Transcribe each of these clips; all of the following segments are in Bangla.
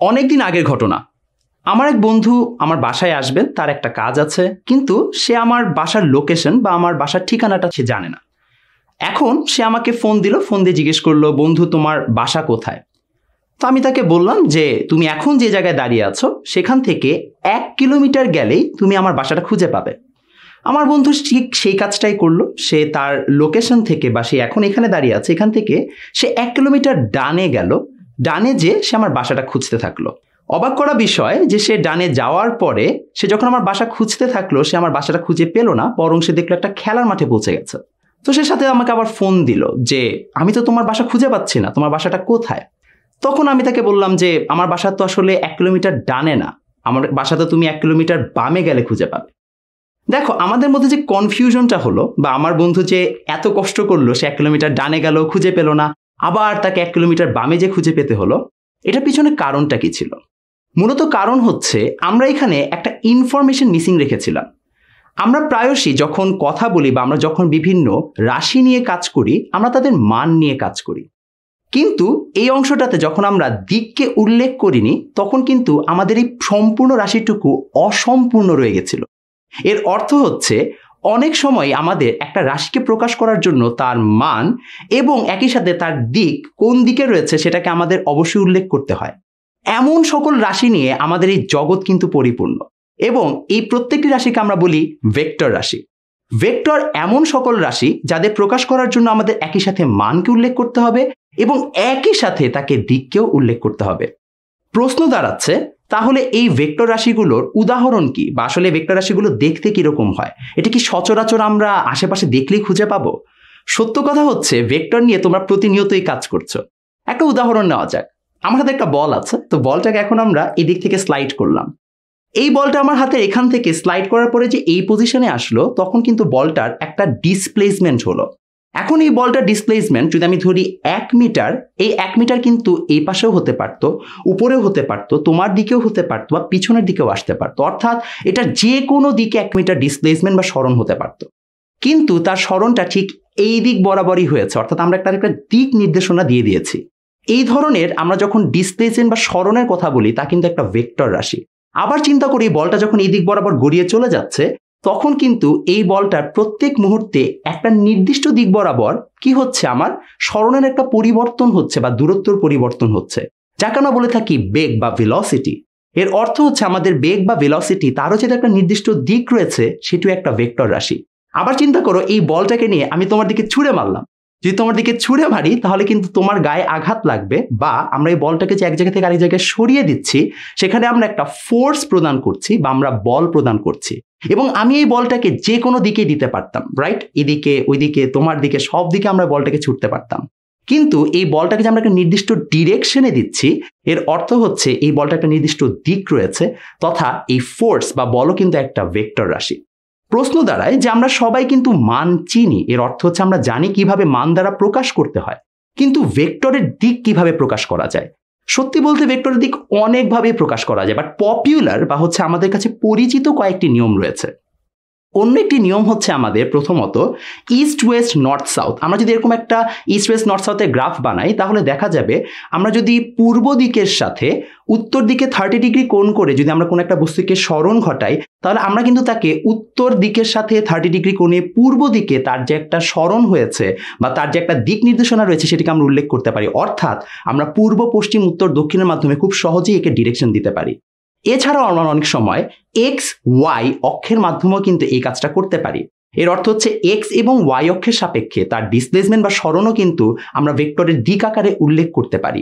অনেকদিন আগের ঘটনা। আমার এক বন্ধু আমার বাসায় আসবেন, তার একটা কাজ আছে, কিন্তু সে আমার বাসার লোকেশন বা আমার বাসার ঠিকানাটা সে জানে না। এখন সে আমাকে ফোন দিল, ফোন দিয়ে জিজ্ঞেস করলো, বন্ধু তোমার বাসা কোথায়? তো আমি তাকে বললাম যে তুমি এখন যে জায়গায় দাঁড়িয়ে আছো সেখান থেকে 1 কিলোমিটার গেলেই তুমি আমার বাসাটা খুঁজে পাবে। আমার বন্ধু ঠিক সেই কাজটাই করলো। সে তার লোকেশন থেকে বা সে এখন এখানে দাঁড়িয়ে আছে এখান থেকে সে 1 কিলোমিটার ডানে গেল। ডানে যে সে আমার বাসাটা খুঁজতে থাকলো। অবাক করা বিষয় যে সে ডানে যাওয়ার পরে সে যখন আমার বাসা খুঁজতে থাকলো সে আমার বাসাটা খুঁজে পেল না, বরং সে দেখলো একটা খেলার মাঠে পৌঁছে গেছে। তো সে সাথে আমাকে আবার ফোন দিল যে আমি তো তোমার বাসা খুঁজে পাচ্ছি না, তোমার বাসাটা কোথায়? তখন আমি তাকে বললাম যে আমার বাসা তো আসলে 1 কিলোমিটার ডানে না, আমার বাসাতে তুমি 1 কিলোমিটার বামে গেলে খুঁজে পাবে। দেখো আমাদের মধ্যে যে কনফিউশনটা হলো, বা আমার বন্ধু যে এত কষ্ট করলো, সে 1 কিলোমিটার ডানে গেল খুঁজে পেল না, আবার তাকে 1 কিলোমিটার বামে যে খুঁজে পেতে হলো, এটার পিছনে কারণটা কি ছিল? মূলত কারণ হচ্ছে আমরা এখানে একটা ইনফরমেশন মিসিং রেখেছিলাম। আমরা প্রায়শই যখন কথা বলি বা আমরা যখন বিভিন্ন রাশি নিয়ে কাজ করি, আমরা তাদের মান নিয়ে কাজ করি, কিন্তু এই অংশটাতে যখন আমরা দিককে উল্লেখ করিনি তখন কিন্তু আমাদের এই সম্পূর্ণ রাশিটুকু অসম্পূর্ণ রয়ে গেছিল। এর অর্থ হচ্ছে অনেক সময় আমাদের একটা রাশিকে প্রকাশ করার জন্য তার মান এবং একই সাথে তার দিক কোন দিকে রয়েছে সেটাকে আমাদের অবশ্যই উল্লেখ করতে হয়। এমন সকল রাশি নিয়ে আমাদের এই জগৎ কিন্তু পরিপূর্ণ, এবং এই প্রত্যেকটি রাশিকে আমরা বলি ভেক্টর রাশি। ভেক্টর এমন সকল রাশি যাদের প্রকাশ করার জন্য আমাদের একই সাথে মানকে উল্লেখ করতে হবে এবং একই সাথে তাকে দিককেও উল্লেখ করতে হবে। প্রশ্ন দাঁড়াচ্ছে, তাহলে এই ভেক্টর রাশিগুলোর উদাহরণ কি, বা আসলে ভেক্টর রাশিগুলো দেখতে কিরকম হয়? এটা কি সচরাচর আমরা আশেপাশে দেখলেই খুঁজে পাবো? সত্য কথা হচ্ছে ভেক্টর নিয়ে তোমরা প্রতিনিয়তই কাজ করছো। একটা উদাহরণ নেওয়া যাক। আমার হাতে একটা বল আছে, তো বলটাকে এখন আমরা এদিক থেকে স্লাইড করলাম। এই বলটা আমার হাতে এখান থেকে স্লাইড করার পরে যে এই পজিশনে আসলো, তখন কিন্তু বলটার একটা ডিসপ্লেসমেন্ট হলো। এখন এই বলটার ডিসপ্লেসমেন্ট যদি আমি ধরি 1 মিটার, এই 1 মিটার কিন্তু এই পাশেও হতে পারতো, উপরেও হতে পারতো, তোমার দিকেও হতে পারতো, বা পিছনের দিকেও আসতে পারতো। অর্থাৎ এটা যে কোনো দিকে 1 মিটার ডিসপ্লেসমেন্ট বা সরণ হতে পারতো, কিন্তু তার সরণটা ঠিক এই দিক বরাবরই হয়েছে। অর্থাৎ আমরা একটা দিক নির্দেশনা দিয়ে দিয়েছি। এই ধরনের আমরা যখন ডিসপ্লেসমেন্ট বা সরণের কথা বলি তা কিন্তু একটা ভেক্টর রাশি। আবার চিন্তা করি বলটা যখন এই দিক বরাবর গড়িয়ে চলে যাচ্ছে, তখন কিন্তু এই বলটার প্রত্যেক মুহূর্তে একটা নির্দিষ্ট দিক বরাবর কি হচ্ছে, আমার সরণের একটা পরিবর্তন হচ্ছে বা দূরত্বর পরিবর্তন হচ্ছে, যাকে আমরা বলে থাকি বেগ বা ভেলোসিটি। এর অর্থ হচ্ছে আমাদের বেগ বা ভেলোসিটি তারও যেটা একটা নির্দিষ্ট দিক রয়েছে, সেটিও একটা ভেক্টর রাশি। আবার চিন্তা করো এই বলটাকে নিয়ে আমি তোমার দিকে ছুঁড়ে মারলাম। যদি তোমার দিকে ছুঁড়ে মারি তাহলে কিন্তু তোমার গায়ে আঘাত লাগবে, বা আমরা এই বলটাকে যে এক জায়গা থেকে আরেক জায়গায় সরিয়ে দিচ্ছি, সেখানে আমরা একটা ফোর্স প্রদান করছি বা আমরা বল প্রদান করছি। এবং আমি এই বলটাকে যে কোনো দিকে দিতে পারতাম, রাইট? এদিকে, ওইদিকে, তোমার দিকে, সব দিকে আমরা বলটাকে ছুটতে পারতাম। কিন্তু এই বলটাকে যে আমরা একটা নির্দিষ্ট ডিরেকশনে দিচ্ছি, এর অর্থ হচ্ছে এই বলটা একটা নির্দিষ্ট দিক রয়েছে, তথা এই ফোর্স বা বলও কিন্তু একটা ভেক্টর রাশি। প্রশ্ন দাঁড়ায় যে আমরা সবাই কিন্তু মান চিনি, এর অর্থ হচ্ছে আমরা জানি কিভাবে মান দ্বারা প্রকাশ করতে হয়, কিন্তু ভেক্টরের দিক কিভাবে প্রকাশ করা যায়? সত্যি বলতে ভেক্টরের দিক অনেকভাবে প্রকাশ করা যায়, বাট পপুলার বা হচ্ছে আমাদের কাছে পরিচিত কয়েকটি নিয়ম রয়েছে। অন্য একটি নিয়ম হচ্ছে আমাদের প্রথমত ইস্ট ওয়েস্ট নর্থ সাউথ। আমরা যদি এরকম একটা ইস্ট ওয়েস্ট নর্থ সাউথের গ্রাফ বানাই, তাহলে দেখা যাবে আমরা যদি পূর্ব দিকের সাথে উত্তর দিকে 30 ডিগ্রি কোণ করে যদি আমরা কোনো একটা বস্তুকে সরণ ঘটাই, তাহলে আমরা কিন্তু তাকে উত্তর দিকের সাথে 30 ডিগ্রি কোণে পূর্ব দিকে তার যে একটা সরণ হয়েছে বা তার যে একটা দিক নির্দেশনা রয়েছে সেটিকে আমরা উল্লেখ করতে পারি। অর্থাৎ আমরা পূর্ব, পশ্চিম, উত্তর, দক্ষিণের মাধ্যমে খুব সহজেই একে ডিরেকশন দিতে পারি। এছাড়াও আমরা অনেক সময় এক্স ওয়াই অক্ষের মাধ্যমেও কিন্তু এই কাজটা করতে পারি। এর অর্থ হচ্ছে এক্স এবং ওয়াই অক্ষের সাপেক্ষে তার ডিসপ্লেসমেন্ট বা সরণও কিন্তু আমরা ভেক্টরের দিক আকারে উল্লেখ করতে পারি।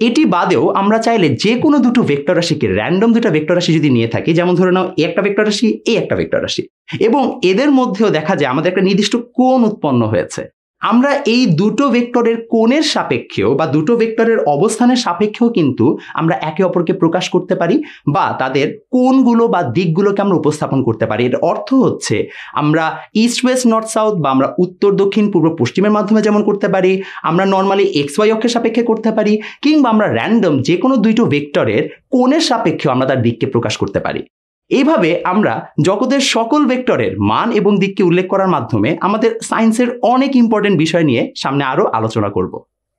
এটি বাদেও আমরা চাইলে যে কোনো দুটো ভেক্টর রাশিকে, র্যান্ডম দুটো ভেক্টর রাশি যদি নিয়ে থাকি, যেমন ধরে নাও একটা ভেক্টর রাশি, এই একটা ভেক্টর রাশি, এবং এদের মধ্যেও দেখা যায় আমাদের একটা নির্দিষ্ট কোণ উৎপন্ন হয়েছে, আমরা এই দুটো ভেক্টরের কোণের সাপেক্ষেও বা দুটো ভেক্টরের অবস্থানের সাপেক্ষেও কিন্তু আমরা একে অপরকে প্রকাশ করতে পারি বা তাদের কোণগুলো বা দিকগুলোকে আমরা উপস্থাপন করতে পারি। এর অর্থ হচ্ছে আমরা ইস্ট ওয়েস্ট নর্থ সাউথ বা আমরা উত্তর দক্ষিণ পূর্ব পশ্চিমের মাধ্যমে যেমন করতে পারি, আমরা নর্মালি এক্স ওয়াই অক্ষের সাপেক্ষে করতে পারি, কিংবা আমরা র্যান্ডম যে কোনো দুটো ভেক্টরের কোণের সাপেক্ষেও আমরা তার দিককে প্রকাশ করতে পারি। এইভাবে আমরা জগতের সকল ভেক্টরের মান এবং দিককে উল্লেখ করার মাধ্যমে আমাদের সায়েন্সের অনেক ইম্পর্টেন্ট বিষয় নিয়ে সামনে আরো আলোচনা করব।